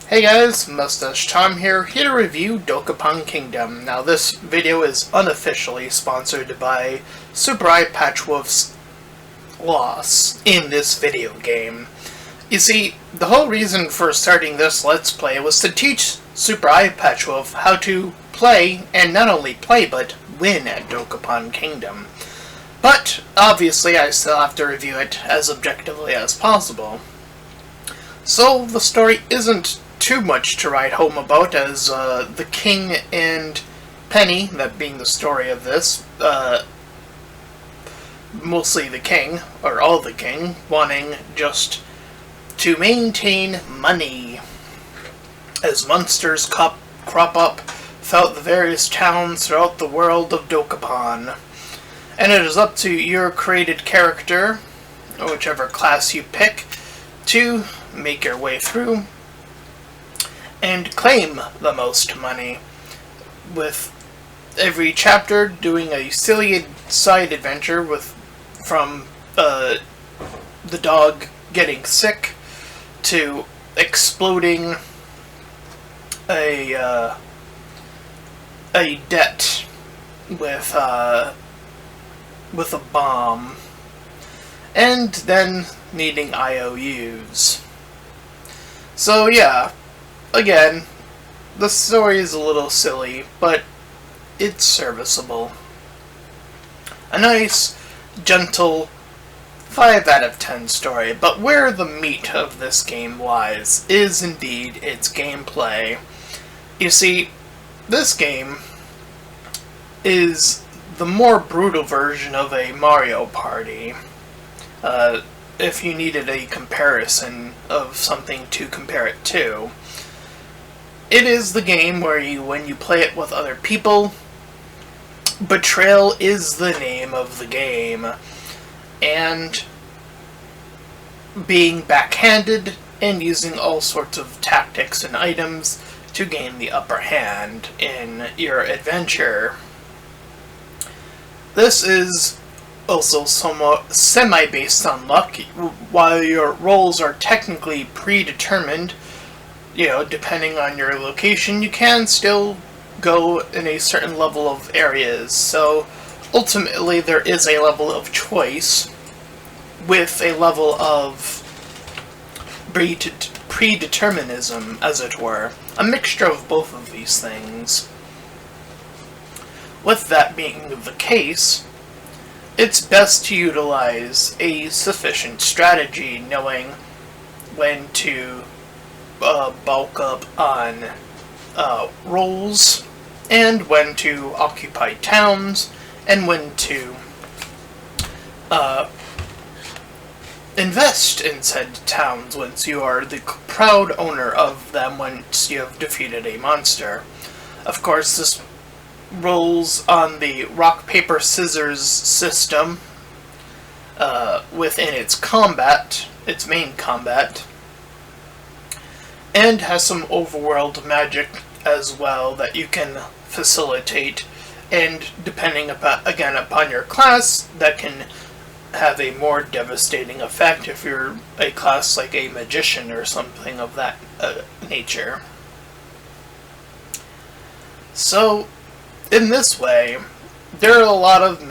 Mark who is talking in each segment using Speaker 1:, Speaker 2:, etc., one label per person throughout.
Speaker 1: Hey guys, Mustached here to review Dokapon Kingdom. Now this video is unofficially sponsored by Super Eyepatch Wolf's loss in this video game. You see, the whole reason for starting this Let's Play was to teach Super Eyepatch Wolf how to play, and not only play, but win at Dokapon Kingdom. But, obviously, I still have to review it as objectively as possible. So, the story isn't too much to write home about, as the king and Penny, that being the story of this, mostly the king, or all the king, wanting just to maintain money. As monsters crop up throughout the various towns throughout the world of Dokapon. And it is up to your created character, or whichever class you pick, to make your way through and claim the most money, with every chapter doing a silly side adventure from the dog getting sick to exploding a debt with a bomb, and then needing IOUs. So yeah, again, the story is a little silly, but it's serviceable. A nice, gentle 5 out of 10 story, but where the meat of this game lies is indeed its gameplay. You see, this game is the more brutal version of a Mario Party. If you needed a comparison of something to compare it to. It is the game where when you play it with other people, betrayal is the name of the game. And being backhanded and using all sorts of tactics and items to gain the upper hand in your adventure. This is also somewhat semi-based on luck. While your roles are technically predetermined, depending on your location, you can still go in a certain level of areas. So ultimately there is a level of choice with a level of predeterminism, as it were. A mixture of both of these things. With that being the case, it's best to utilize a sufficient strategy, knowing when to bulk up on roles, and when to occupy towns, and when to invest in said towns once you are the proud owner of them, once you have defeated a monster. Of course, this rolls on the rock, paper, scissors system within its main combat, and has some overworld magic as well that you can facilitate, and depending upon your class, that can have a more devastating effect if you're a class like a magician or something of that nature. So in this way, there are a lot of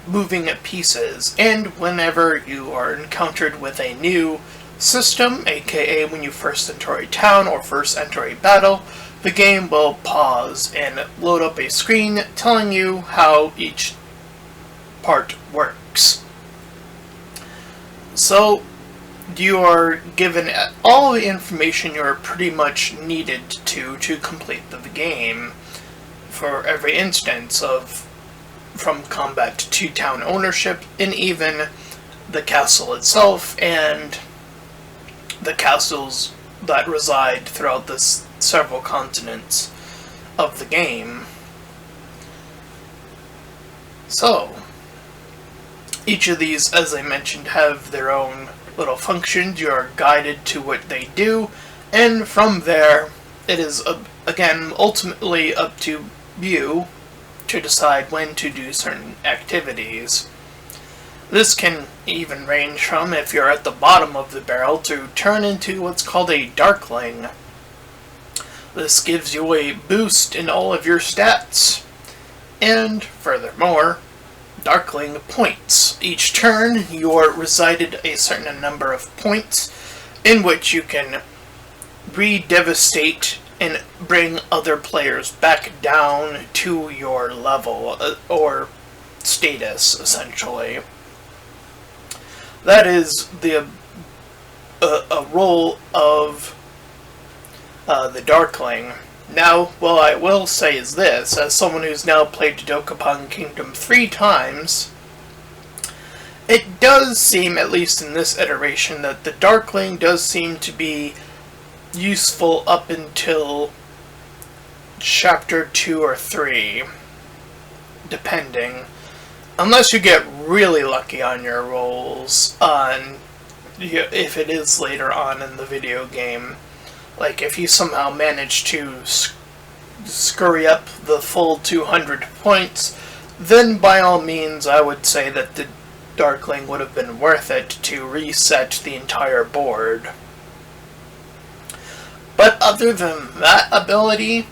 Speaker 1: moving pieces, and whenever you are encountered with a new system, aka when you first enter a town or first enter a battle, the game will pause and load up a screen telling you how each part works. So you are given all the information you are pretty much needed to complete the game. For every instance from combat to town ownership, and even the castle itself and the castles that reside throughout the several continents of the game. So, each of these, as I mentioned, have their own little functions. You are guided to what they do, and from there, it is, again, ultimately up to you to decide when to do certain activities. This can even range from, if you're at the bottom of the barrel, to turn into what's called a darkling, This gives you a boost in all of your stats. And furthermore, Darkling points. Each turn, you're resided a certain number of points in which you can re-devastate and bring other players back down to your level, or status, essentially. That is a role of the Darkling. Now, what I will say is this, as someone who's now played Dokapon Kingdom 3 times, it does seem, at least in this iteration, that the Darkling does seem to be useful up until chapter 2 or 3, depending. Unless you get really lucky on your rolls, if it is later on in the video game. Like, if you somehow manage to scurry up the full 200 points, then by all means I would say that the Darkling would have been worth it to reset the entire board. But other than that ability,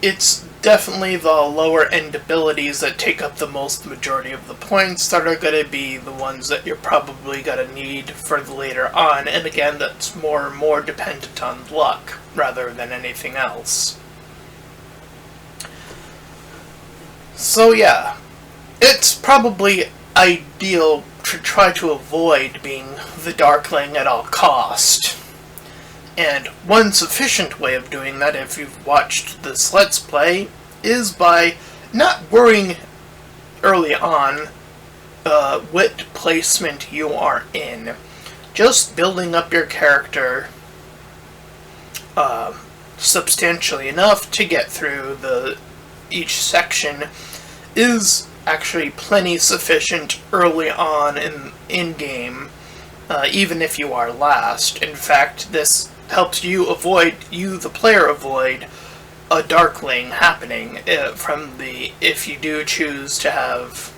Speaker 1: it's definitely the lower end abilities that take up the most majority of the points that are going to be the ones that you're probably going to need for later on, and again, that's more dependent on luck rather than anything else. So yeah, it's probably ideal to try to avoid being the Darkling at all cost. And one sufficient way of doing that, if you've watched this Let's Play, is by not worrying early on what placement you are in. Just building up your character substantially enough to get through each section is actually plenty sufficient early on in game, even if you are last. In fact, this helps you the player avoid a Darkling happening if you do choose to have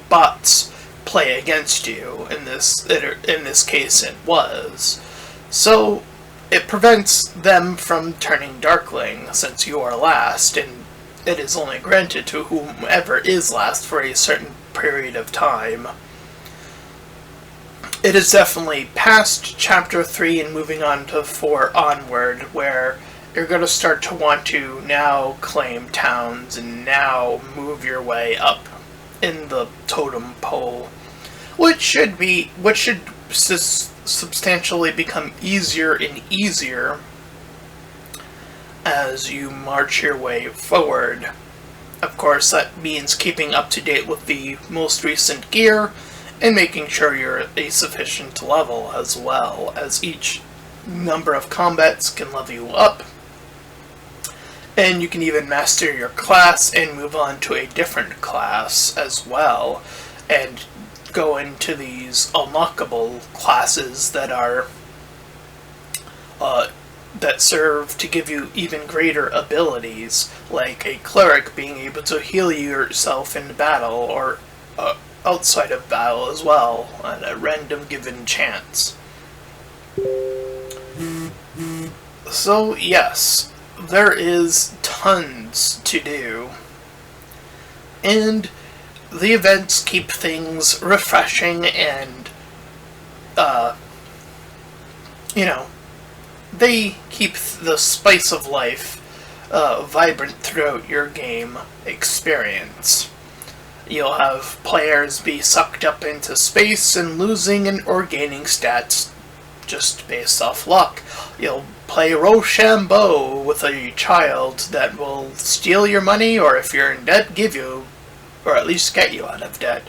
Speaker 1: bots play against you. In this case, it was. So it prevents them from turning Darkling, since you are last, and it is only granted to whomever is last for a certain period of time. It is definitely past Chapter 3 and moving on to 4 onward, where you're going to start to want to now claim towns and now move your way up in the totem pole, which should substantially become easier and easier as you march your way forward. Of course, that means keeping up to date with the most recent gear and making sure you're at a sufficient level, as well as each number of combats can level you up. And you can even master your class and move on to a different class as well, and go into these unlockable classes that are that serve to give you even greater abilities, like a cleric being able to heal yourself in battle or outside of battle as well, on a random given chance. So yes, there is tons to do, and the events keep things refreshing and, they keep the spice of life vibrant throughout your game experience. You'll have players be sucked up into space and losing or gaining stats just based off luck. You'll play Rochambeau with a child that will steal your money, or if you're in debt, give you, or at least get you out of debt.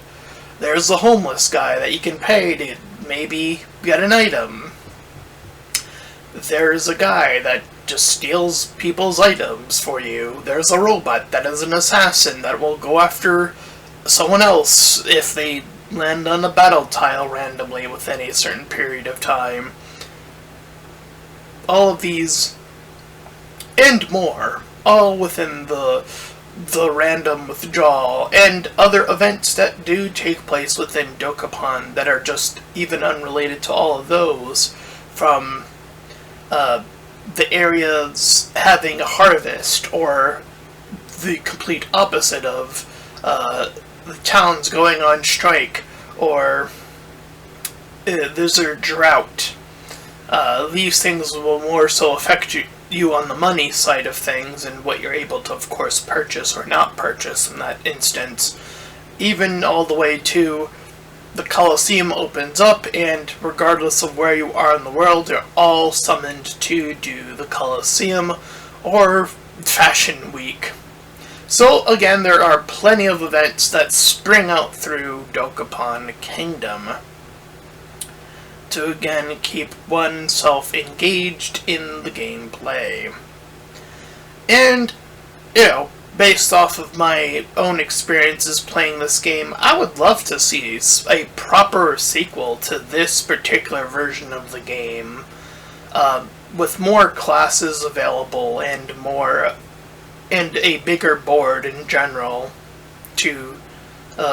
Speaker 1: There's the homeless guy that you can pay to maybe get an item. There's a guy that just steals people's items for you. There's a robot that is an assassin that will go after someone else if they land on a battle tile randomly within a certain period of time. All of these, and more, all within the random withdrawal, and other events that do take place within Dokapon that are just even unrelated to all of those, from the areas having a harvest, or the complete opposite of the towns going on strike, or there's a drought. These things will more so affect you on the money side of things and what you're able to, of course, purchase or not purchase in that instance. Even all the way to the Colosseum opens up, and regardless of where you are in the world, you're all summoned to do the Colosseum or Fashion Week. So again, there are plenty of events that spring out through Dokapon Kingdom to again keep oneself engaged in the gameplay. And, you know, based off of my own experiences playing this game, I would love to see a proper sequel to this particular version of the game, with more classes available and a bigger board in general to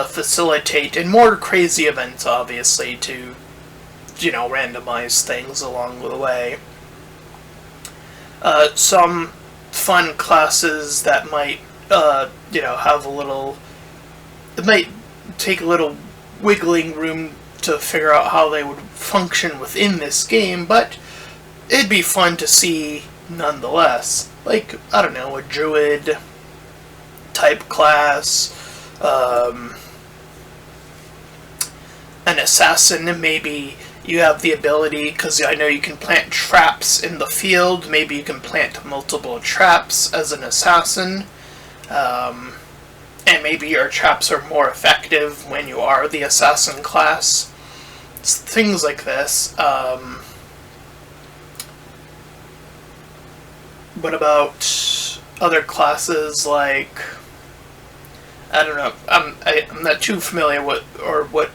Speaker 1: facilitate, and more crazy events, obviously, to, you know, randomize things along the way. Some fun classes that might, you know, have a little... It might take a little wiggling room to figure out how they would function within this game, but it'd be fun to see nonetheless. Like, I don't know, a druid type class, an assassin. Maybe you have the ability, because I know you can plant traps in the field, maybe you can plant multiple traps as an assassin, and maybe your traps are more effective when you are the assassin class. It's things like this. What about other classes like, I don't know, I'm not too familiar with what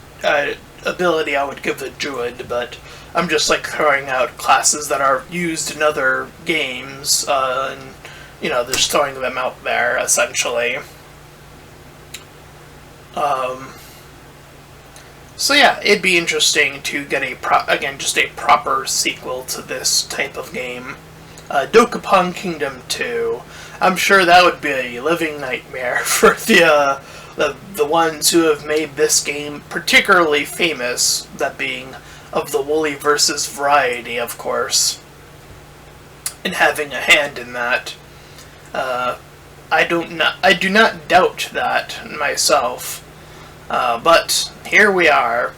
Speaker 1: ability I would give the druid, but I'm just like throwing out classes that are used in other games, and, you know, just throwing them out there, essentially. So yeah, it'd be interesting to get just a proper sequel to this type of game. Dokapon Kingdom 2. I'm sure that would be a living nightmare for the ones who have made this game particularly famous, that being of the WoolieVersus variety, of course, and having a hand in that. I do not doubt that myself, but here we are,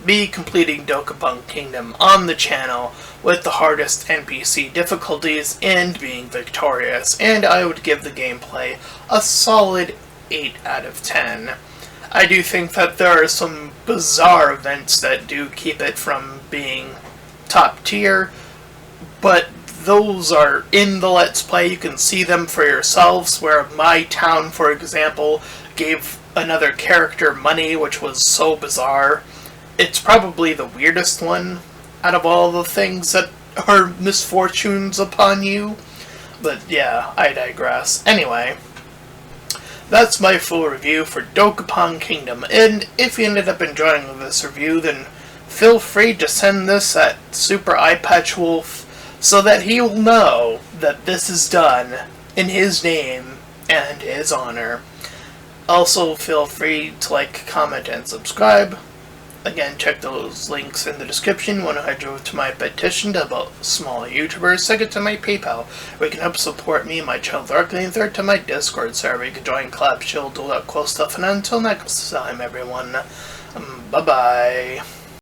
Speaker 1: me completing Dokapon Kingdom on the channel with the hardest NPC difficulties and being victorious, and I would give the gameplay a solid 8 out of 10. I do think that there are some bizarre events that do keep it from being top tier, but those are in the Let's Play. You can see them for yourselves, where my town, for example, gave another character money, which was so bizarre. It's probably the weirdest one out of all the things that are misfortunes upon you. But yeah, I digress. Anyway, that's my full review for Dokapon Kingdom, and if you ended up enjoying this review, then feel free to send this at Super Eyepatch Wolf so that he will know that this is done in his name and his honor. Also, feel free to like, comment, and subscribe. Again, check those links in the description. When I drove to my petition to help small YouTubers, second to my PayPal, where you can help support me and my channel directly, and third to my Discord server. You can join, collab, chill, do that cool stuff, and until next time, everyone, bye-bye.